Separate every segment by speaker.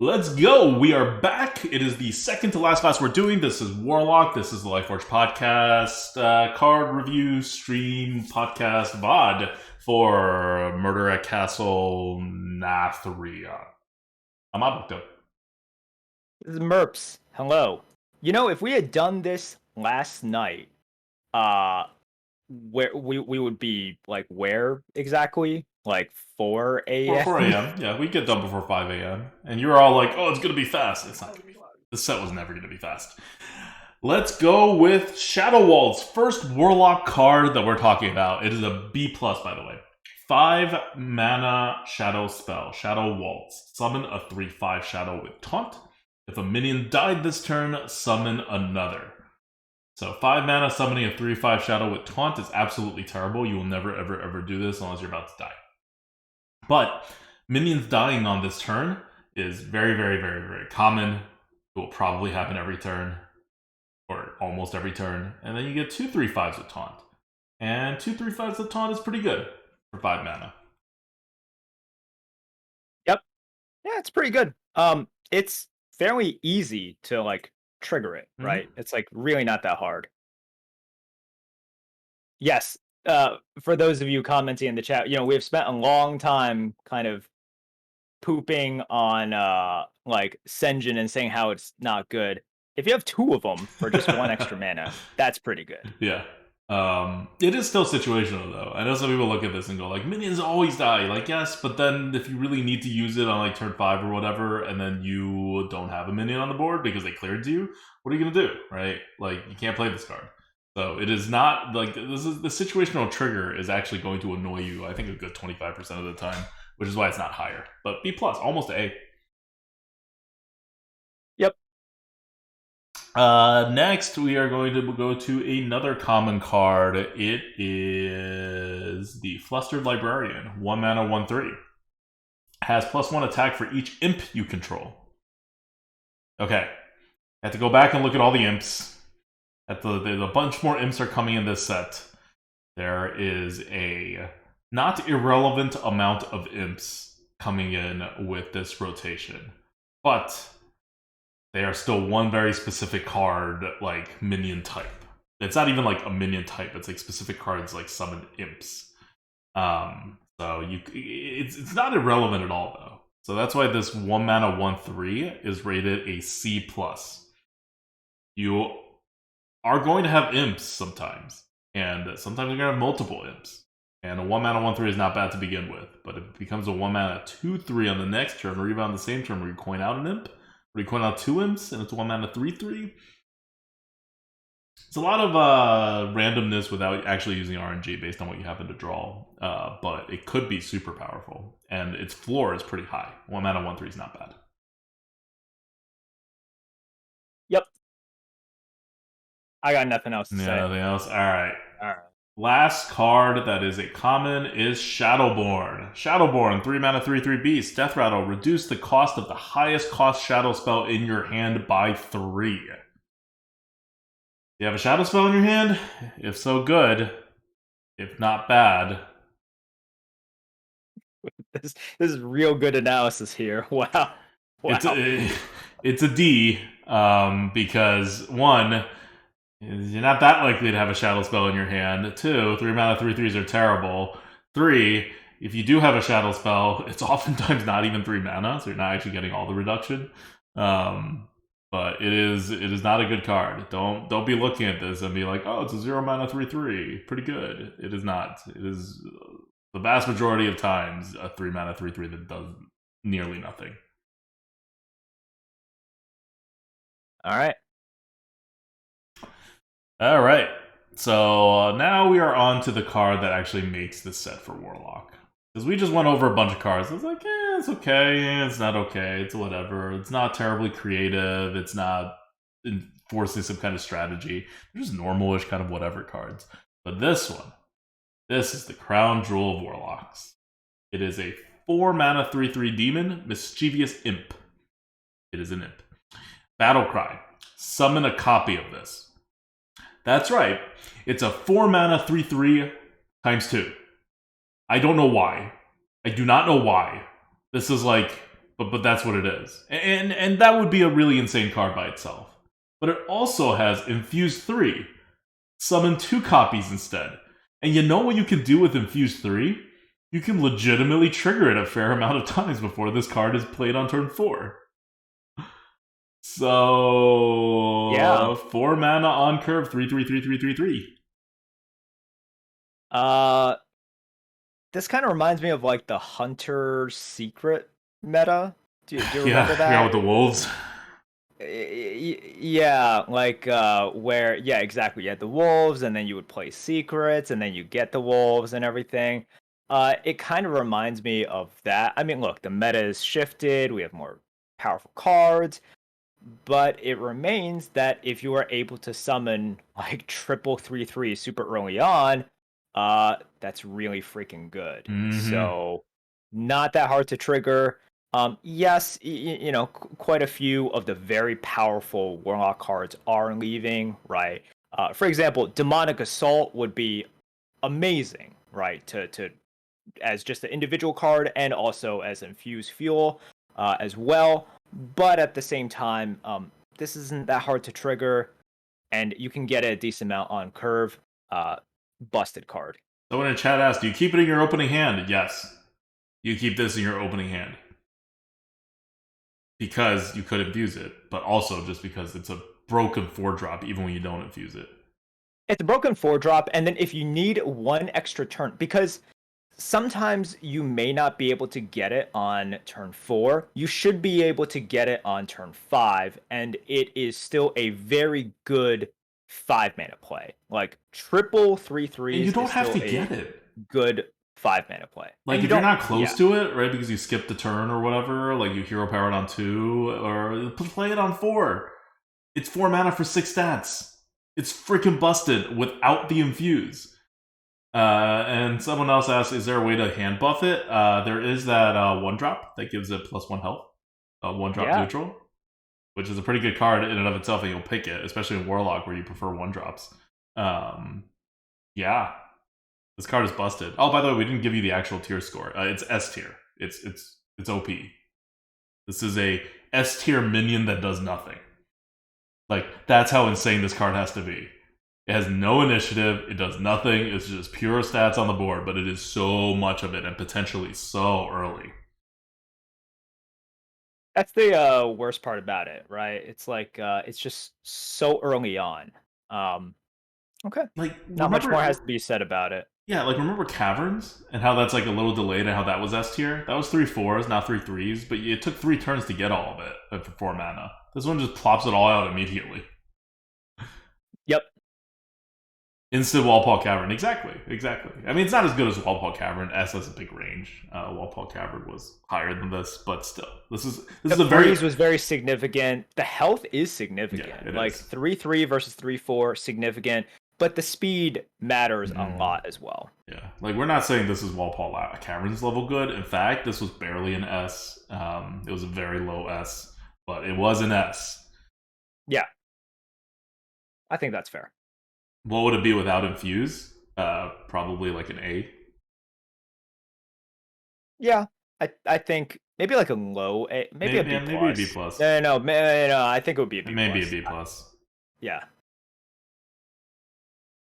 Speaker 1: Let's go. We are back. It is the second to last class we're doing. This is Warlock. This is the Lifeforge podcast, card review, stream, podcast, VOD for Murder at Castle Nathria. I'm Abukto.
Speaker 2: This is Merps. Hello. You know, if we had done this last night, where we would be like where exactly? Like 4 a.m.
Speaker 1: 4 a.m. Yeah, we get done before 5 a.m. And you're all like, oh, it's going to be fast. It's not going to be fast. The set was never going to be fast. Let's go with Shadow Waltz. First Warlock card that we're talking about. It is a B+, by the way. 5 mana shadow spell. Shadow Waltz. Summon a 3/5 shadow with taunt. If a minion died this turn, summon another. So 5 mana summoning a 3/5 shadow with taunt is absolutely terrible. You will never, ever do this unless you're about to die. But minions dying on this turn is very common. It will probably happen every turn, or almost every turn. And then you get 2 3/5s with taunt. And 2 3/5s with taunt is pretty good for 5 mana.
Speaker 2: Yep. Yeah, it's pretty good. It's fairly easy to like trigger it, right? It's like really not that hard. Yes. For those of you commenting in the chat, you know, we've spent a long time kind of pooping on like Senjin and saying how it's not good. If you have 2 of them for just 1 extra mana, that's pretty good.
Speaker 1: Yeah. It is still situational though. I know some people look at this and go like, minions always die. Like, yes, but then if you really need to use it on like turn 5 or whatever, and then you don't have a minion on the board because they cleared you, what are you gonna do, right? Like, you can't play this card. So it is not like this is the situational trigger is actually going to annoy you. I think a good 25% of the time, which is why it's not higher. But B+, almost A.
Speaker 2: Yep.
Speaker 1: Next, we are going to go to another common card. It is the Flustered Librarian. 1 mana, 1/3. Has +1 attack for each imp you control. Okay. I have to go back and look at all the imps. There's a bunch more imps are coming in this set. There is a not irrelevant amount of imps coming in with this rotation. But they are still one very specific card, like minion type. It's not even like a minion type. It's like specific cards like summon imps. So it's not irrelevant at all though. So that's why this 1 mana 1/3 is rated a C+. You are going to have imps sometimes, and sometimes you're going to have multiple imps. And a 1 mana 1/3 is not bad to begin with, but if it becomes a 1 mana 2/3 on the next turn, or even on the same turn where you coin out an imp, or you coin out 2 imps, and it's 1 mana 3/3, it's a lot of randomness without actually using RNG based on what you happen to draw, but it could be super powerful, and its floor is pretty high. 1 mana 1/3 is not bad.
Speaker 2: Yep. I got nothing else to say.
Speaker 1: Nothing else? Alright. Last card that is a common is Shadowborn. Shadowborn, 3 mana 3/3 beast. Death Rattle, reduce the cost of the highest cost shadow spell in your hand by 3. You have a shadow spell in your hand? If so, good. If not, bad.
Speaker 2: This is real good analysis here. Wow.
Speaker 1: It's a D, because 1, you're not that likely to have a shadow spell in your hand. 2, 3 mana 3/3s are terrible. 3, if you do have a shadow spell, it's oftentimes not even 3 mana, so you're not actually getting all the reduction. But it is not a good card. Don't be looking at this and be like, oh, it's a 0 mana 3/3, pretty good. It is not. It is the vast majority of times a 3 mana 3/3 that does nearly nothing.
Speaker 2: All right.
Speaker 1: Alright, so now we are on to the card that actually makes this set for Warlock. Because we just went over a bunch of cards. I was like, it's okay, it's not okay, it's whatever. It's not terribly creative, it's not enforcing some kind of strategy. They're just normal-ish kind of whatever cards. But this one, this is the crown jewel of Warlocks. It is a 4 mana 3/3 demon, Mischievous Imp. It is an imp. Battlecry, summon a copy of this. That's right. It's a 4 mana 3/3 times 2. I don't know why. I do not know why. This is like But that's what it is. And that would be a really insane card by itself. But it also has Infuse 3. Summon 2 copies instead. And you know what you can do with Infuse 3? You can legitimately trigger it a fair amount of times before this card is played on turn 4. So
Speaker 2: Yeah.
Speaker 1: 4 mana on curve, 3/3/3/3/3/3.
Speaker 2: This kind of reminds me of like the Hunter Secret meta. Do you remember that?
Speaker 1: Yeah, with the wolves.
Speaker 2: Yeah, like where exactly. You had the wolves, and then you would play secrets, and then you get the wolves and everything. It kind of reminds me of that. I mean, look, the meta is shifted. We have more powerful cards, but it remains that if you are able to summon like triple 3/3 super early on, that's really freaking good. So not that hard to trigger. Yes, quite a few of the very powerful Warlock cards are leaving, right? For example, Demonic Assault would be amazing, right? To as just an individual card and also as infused fuel as well. But at the same time, this isn't that hard to trigger, and you can get a decent amount on curve. Busted card.
Speaker 1: Someone in chat asked, do you keep it in your opening hand? Yes. You keep this in your opening hand. Because you could infuse it, but also just because it's a broken 4-drop even when you don't infuse it.
Speaker 2: It's a broken 4-drop, and then if you need one extra turn, because sometimes you may not be able to get it on turn 4, you should be able to get it on turn 5, and it is still a very good 5-mana play. Like triple 3/3.
Speaker 1: And you don't have to get it.
Speaker 2: Good 5-mana play.
Speaker 1: Like if you're not close to it, right, because you skipped a turn or whatever, like you hero powered on 2, or play it on 4. It's 4 mana for 6 stats. It's freaking busted without the infuse. And someone else asked, is there a way to hand buff it? There is that 1-drop that gives it +1 health. 1-drop neutral. Which is a pretty good card in and of itself, and you'll pick it, especially in Warlock where you prefer 1-drops. Yeah. This card is busted. Oh, by the way, we didn't give you the actual tier score. It's S tier. It's OP. This is a S tier minion that does nothing. Like, that's how insane this card has to be. It has no initiative, it does nothing, it's just pure stats on the board, but it is so much of it and potentially so early.
Speaker 2: That's the worst part about it, right? It's like it's just so early on. Okay.
Speaker 1: Like,
Speaker 2: not much more has to be said about it.
Speaker 1: Yeah, like remember Caverns and how that's like a little delayed and how that was S tier? That was 3 4s, not 3 3s, but it took 3 turns to get all of it for 4 mana. This one just plops it all out immediately.
Speaker 2: Yep.
Speaker 1: Instant Walpole Cavern. Exactly. I mean, it's not as good as Walpole Cavern. S has a big range. Walpole Cavern was higher than this, but still. This is a very...
Speaker 2: The freeze was very significant. The health is significant.
Speaker 1: Yeah,
Speaker 2: like 3/3 versus 3/4, significant. But the speed matters a lot as well.
Speaker 1: Yeah. Like, we're not saying this is Walpole Cavern's level good. In fact, this was barely an S. It was a very low S, but it was an S.
Speaker 2: Yeah. I think that's fair.
Speaker 1: What would it be without Infuse? Probably like an A.
Speaker 2: Yeah, I think maybe like a low A, maybe a B+.
Speaker 1: Maybe a B+.
Speaker 2: No, I think it would be a B+.
Speaker 1: Maybe a B+.
Speaker 2: Yeah.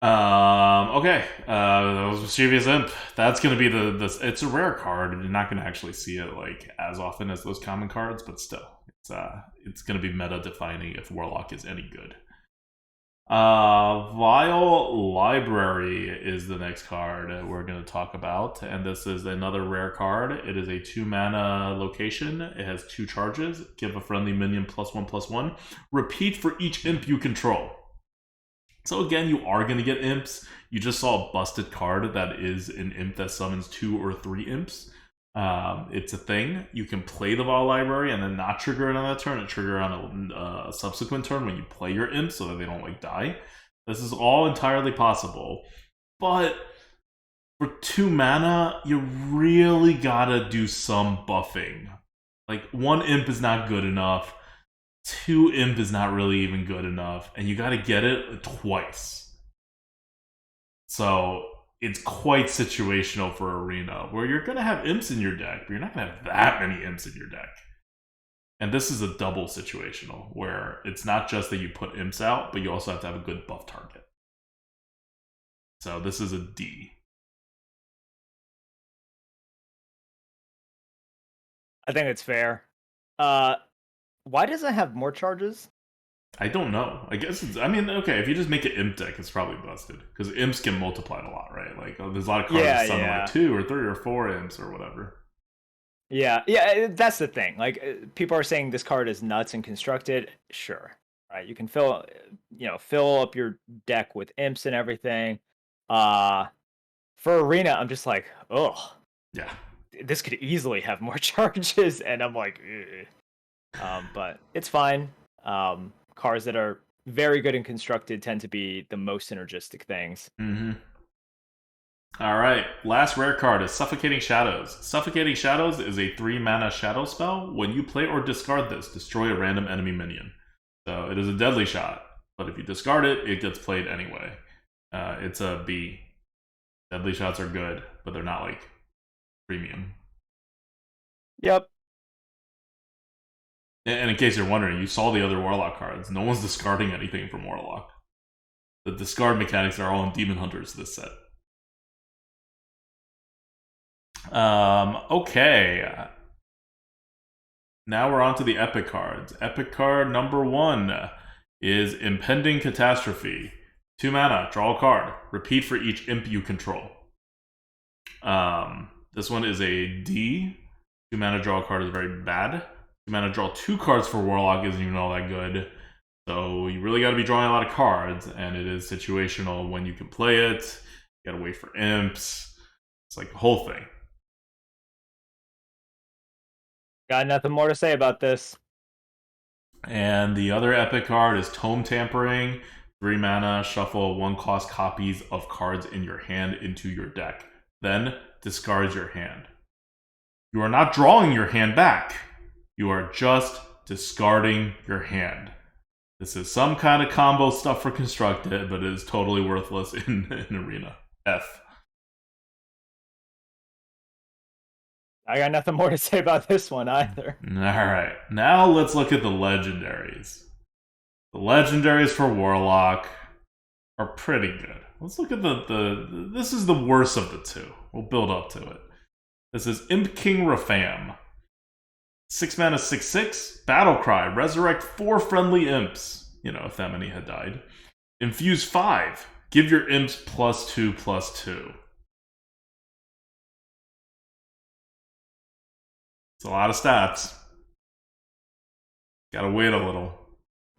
Speaker 1: Okay. That was Mischievous Imp. That's gonna be the. It's a rare card. You're not gonna actually see it like as often as those common cards, but still, it's gonna be meta defining if Warlock is any good. Vile Library is the next card we're going to talk about, and this is another rare card. It is a 2-mana location. It has 2 charges. Give a friendly minion +1/+1. Repeat for each imp you control. So again, you are going to get imps. You just saw a busted card that is an imp that summons 2 or 3 imps. It's a thing. You can play the Vile Library and then not trigger it on that turn, and trigger on a subsequent turn when you play your imps so that they don't like die. This is all entirely possible, but for 2 mana, you really gotta do some buffing. Like, 1 imp is not good enough, 2 imp is not really even good enough, and you gotta get it twice. So it's quite situational for Arena, where you're going to have imps in your deck, but you're not going to have that many imps in your deck. And this is a double situational where it's not just that you put imps out, but you also have to have a good buff target. So this is a D.
Speaker 2: I think it's fair. Why does it have more charges?
Speaker 1: I don't know. I guess it's. I mean, okay, if you just make an imp deck, it's probably busted because imps get multiplied a lot, right? Like, there's a lot of cards that summon like 2 or 3 or 4 imps or whatever.
Speaker 2: Yeah, that's the thing. Like, people are saying this card is nuts and constructed. Sure, right? You can fill up your deck with imps and everything. For Arena, I'm just like, oh,
Speaker 1: Yeah.
Speaker 2: this could easily have more charges, and I'm like, but it's fine. Cards that are very good and constructed tend to be the most synergistic things.
Speaker 1: Mm-hmm. All right, last rare card is Suffocating Shadows. Suffocating Shadows is a 3-mana shadow spell. When you play or discard this, destroy a random enemy minion. So it is a deadly shot, but if you discard it, it gets played anyway. It's a B. Deadly shots are good, but they're not like premium.
Speaker 2: Yep.
Speaker 1: And in case you're wondering, you saw the other Warlock cards. No one's discarding anything from Warlock. The discard mechanics are all in Demon Hunters this set. Okay. Now we're on to the epic cards. Epic card number 1 is Impending Catastrophe. 2 mana, draw a card. Repeat for each imp you control. This one is a D. 2 mana, draw a card is very bad. 2 mana, draw 2 cards for Warlock isn't even all that good. So you really got to be drawing a lot of cards, and it is situational when you can play it. You got to wait for imps. It's like the whole thing.
Speaker 2: Got nothing more to say about this.
Speaker 1: And the other epic card is Tome Tampering. 3 mana, shuffle 1-cost copies of cards in your hand into your deck. Then discard your hand. You are not drawing your hand back. You are just discarding your hand. This is some kind of combo stuff for Constructed, but it is totally worthless in Arena. F.
Speaker 2: I got nothing more to say about this one either.
Speaker 1: Alright, now let's look at the legendaries. The legendaries for Warlock are pretty good. Let's look at this is the worst of the two. We'll build up to it. This is Imp King Rafaam. 6 mana, 6/6. Battlecry. Resurrect 4 friendly imps. You know, if that many had died. Infuse 5. Give your imps +2/+2. It's a lot of stats. Gotta wait a little.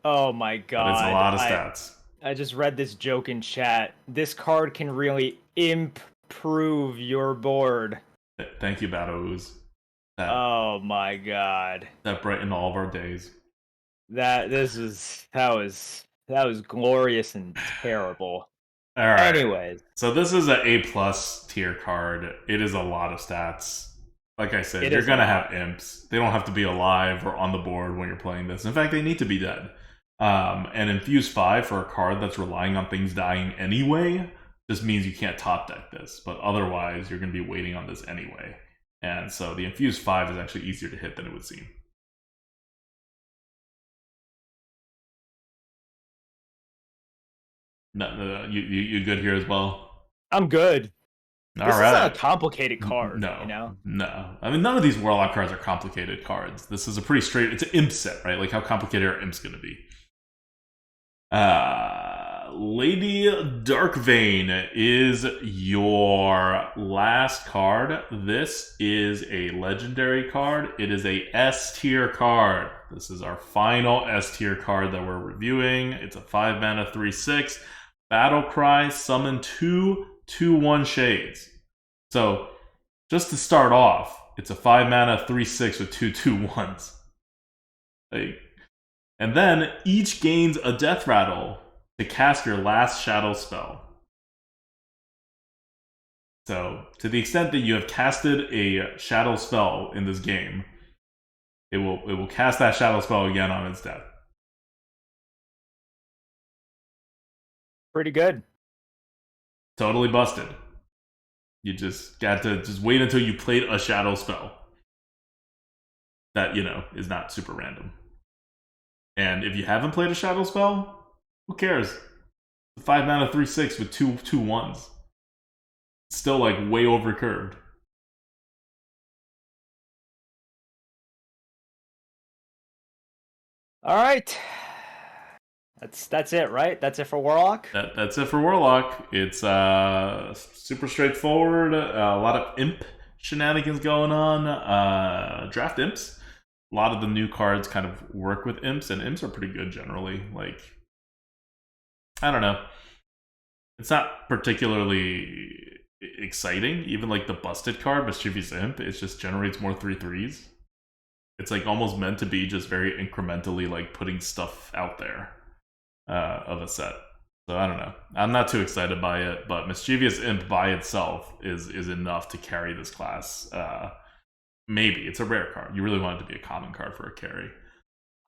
Speaker 2: Oh my god.
Speaker 1: But it's a lot of stats.
Speaker 2: I just read this joke in chat. This card can really improve your board.
Speaker 1: Thank you, Battle Ooze.
Speaker 2: Oh my god.
Speaker 1: That brightened all of our days.
Speaker 2: That was glorious and terrible.
Speaker 1: All right.
Speaker 2: Anyways.
Speaker 1: So this is an A+ tier card. It is a lot of stats. Like I said, you're going to have imps. They don't have to be alive or on the board when you're playing this. In fact, they need to be dead. And Infuse 5 for a card that's relying on things dying anyway just means you can't top deck this. But otherwise, you're going to be waiting on this anyway. And so the Infuse 5 is actually easier to hit than it would seem. No, you good here as well?
Speaker 2: I'm good.
Speaker 1: All
Speaker 2: this
Speaker 1: right.
Speaker 2: is a complicated card,
Speaker 1: no,
Speaker 2: you know?
Speaker 1: No. I mean, none of these Warlock cards are complicated cards. This is a pretty straight... It's an imp set, right? Like, how complicated are imps going to be? Lady Darkvein is your last card. This is a legendary card. It is a S-tier card. This is our final S-tier card that we're reviewing. It's a 5 mana 3/6. Battlecry, summon 2 2/1 shades. So, just to start off, it's a 5 mana 3/6 with 2 2/1s. And then each gains a death rattle to cast your last shadow spell. So, to the extent that you have casted a shadow spell in this game, it will cast that shadow spell again on its death.
Speaker 2: Pretty good.
Speaker 1: Totally busted. You just got to wait until you played a shadow spell. that, is not super random. And if you haven't played a Shadow spell, who cares? 5 mana 3/6 with two ones. Still like way over curved.
Speaker 2: All right. That's it, right? That's it for Warlock?
Speaker 1: That's it for Warlock. It's super straightforward. A lot of imp shenanigans going on. Draft imps. A lot of the new cards kind of work with imps, and imps are pretty good generally. Like, I don't know. It's not particularly exciting. Even like the busted card, Mischievous Imp, it just generates more 3/3s. It's like almost meant to be just very incrementally like putting stuff out there of a set. So I don't know. I'm not too excited by it, but Mischievous Imp by itself is enough to carry this class. Maybe it's a rare card. You really want it to be a common card for a carry.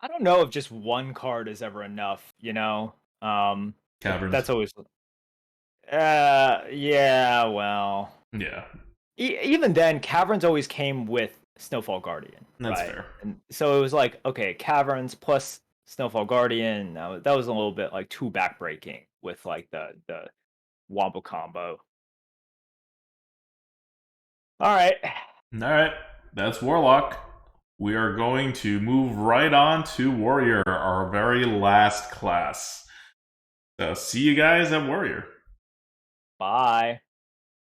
Speaker 2: I don't know if just one card is ever enough.
Speaker 1: Caverns.
Speaker 2: That's always. Yeah. Well.
Speaker 1: Yeah.
Speaker 2: Even then, Caverns always came with Snowfall Guardian.
Speaker 1: That's
Speaker 2: right?
Speaker 1: fair.
Speaker 2: And so it was like, okay, Caverns plus Snowfall Guardian. That was a little bit like too backbreaking with like the Wombo combo. All right.
Speaker 1: All right. That's Warlock. We are going to move right on to Warrior, our very last class. So see you guys at Warrior.
Speaker 2: Bye.